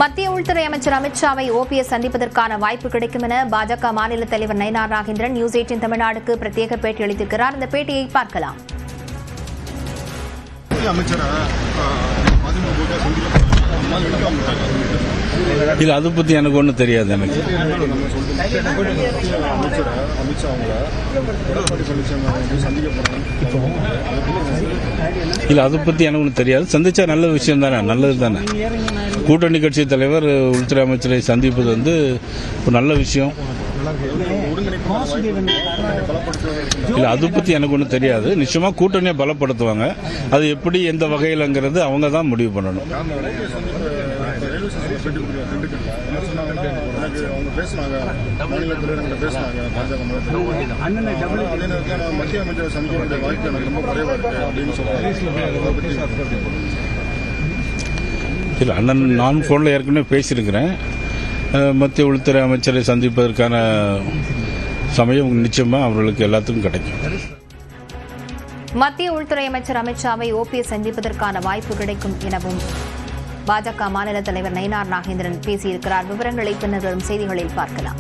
மத்திய உள்துறை அமைச்சர் அமித்ஷாவை ஓபிஎஸ் சந்திப்பதற்கான வாய்ப்பு கிடைக்கும் என பாஜக மாநில தலைவர் நயினார் நாகேந்திரன் நியூஸ் 18 தமிழ்நாடுக்கு பிரத்யேக பேட்டி அளித்திருக்கிறார். இந்த பேட்டியை பார்க்கலாம். இல்ல அதை பத்தி எனக்கு ஒன்றும் தெரியாது. எனக்கு இல்ல அதை பத்தி எனக்கு ஒன்றும் தெரியாது. சந்திச்சா நல்ல விஷயம் தானே, நல்லது தானே. கூட்டணி கட்சி தலைவர் உள்துறை அமைச்சரை சந்திப்பது ஒரு நல்ல விஷயம். இல்ல அதை பத்தி எனக்கு ஒன்றும் தெரியாது. நிச்சயமா கூட்டணியை பலப்படுத்துவாங்க. அது எப்படி எந்த வகையிலங்கிறது அவங்க தான் முடிவு பண்ணணும். இல்ல அண்ணன் நான் போன்ல ஏற்கனவே பேசியிருக்கிறேன். மத்திய உள்துறை அமைச்சரை சந்திப்பதற்கான சமயம் நிச்சயமா அவர்களுக்கு எல்லாத்துக்கும் கிடைக்கும். மத்திய உள்துறை அமைச்சர் அமித்ஷாவை ஓபிஎஸ் சந்திப்பதற்கான வாய்ப்பு கிடைக்கும் எனவும் பாஜக மாநில தலைவர் நயினார் நாகேந்திரன் பேசியிருக்கிறார். விவரங்களை பின்னர் வரும் செய்திகளில் பார்க்கலாம்.